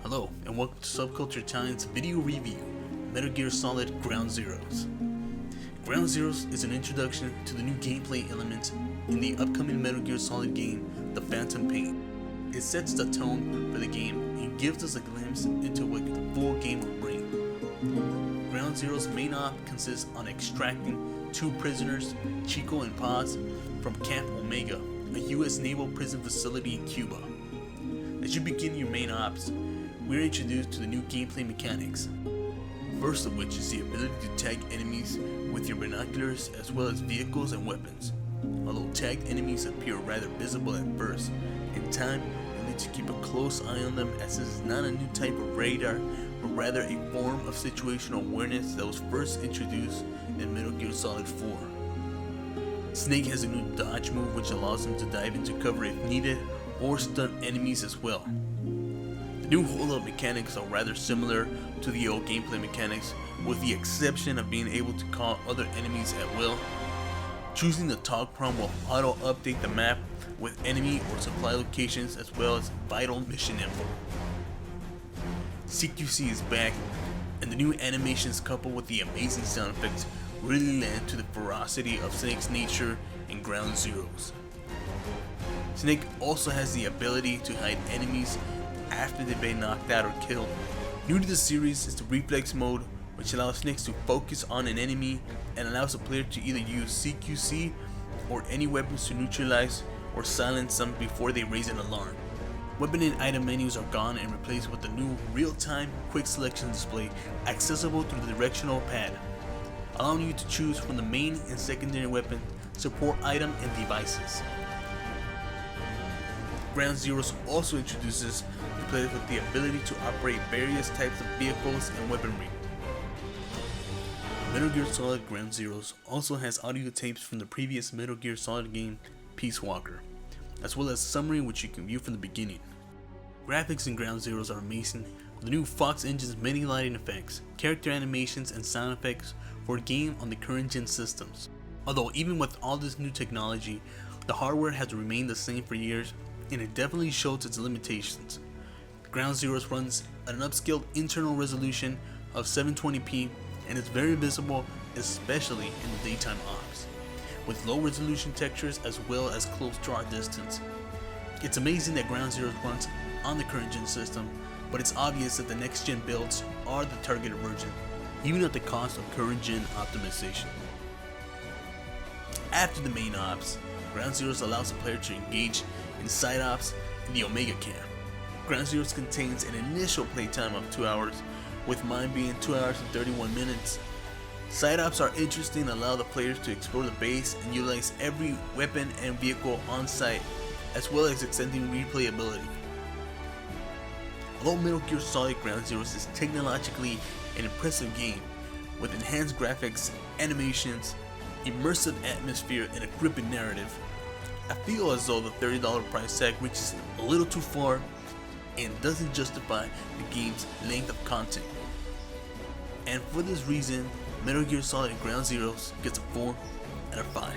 Hello, and welcome to Subculture Times video review, Metal Gear Solid Ground Zeroes. Ground Zeroes is an introduction to the new gameplay elements in the upcoming Metal Gear Solid game, The Phantom Pain. It sets the tone for the game and gives us a glimpse into what the full game will bring. Ground Zeroes' main op consists on extracting two prisoners, Chico and Paz, from Camp Omega, a US naval prison facility in Cuba. As you begin your main ops, we are introduced to the new gameplay mechanics. First of which is the ability to tag enemies with your binoculars as well as vehicles and weapons. Although tagged enemies appear rather visible at first, in time you need to keep a close eye on them, as this is not a new type of radar, but rather a form of situational awareness that was first introduced in Metal Gear Solid 4. Snake has a new dodge move which allows him to dive into cover if needed or stun enemies as well. The new hold-up mechanics are rather similar to the old gameplay mechanics, with the exception of being able to call other enemies at will. Choosing the talk prompt will auto-update the map with enemy or supply locations as well as vital mission info. CQC is back, and the new animations coupled with the amazing sound effects really lend to the ferocity of Snake's nature in Ground Zeroes. Snake also has the ability to hide enemies after they've been knocked out or killed. New to the series is the reflex mode, which allows Snake to focus on an enemy and allows the player to either use CQC or any weapons to neutralize or silence them before they raise an alarm. Weapon and item menus are gone and replaced with the new real-time quick selection display accessible through the directional pad, allowing you to choose from the main and secondary weapon, support item, and devices. Ground Zeroes also introduces the player with the ability to operate various types of vehicles and weaponry. Metal Gear Solid Ground Zeroes also has audio tapes from the previous Metal Gear Solid game, Peace Walker, as well as summary which you can view from the beginning. Graphics in Ground Zeroes are amazing, with the new Fox Engine's many lighting effects, character animations, and sound effects for a game on the current gen systems. Although even with all this new technology, the hardware has remained the same for years, and it definitely shows its limitations. Ground Zeroes runs at an upscaled internal resolution of 720p and is very visible, especially in the daytime ops, with low resolution textures as well as close draw distance. It's amazing that Ground Zeroes runs on the current gen system, but it's obvious that the next gen builds are the targeted version, even at the cost of current gen optimization. After the main ops, Ground Zeroes allows the player to engage in side ops in the Omega camp. Ground Zeroes contains an initial playtime of 2 hours, with mine being 2 hours and 31 minutes. Side ops are interesting and allow the players to explore the base and utilize every weapon and vehicle on site, as well as extending replayability. Although Metal Gear Solid Ground Zeroes is technologically an impressive game, with enhanced graphics, animations, immersive atmosphere, and a gripping narrative, I feel as though the $30 price tag reaches a little too far and doesn't justify the game's length of content. And for this reason, Metal Gear Solid Ground Zeroes gets a 4 out of 5.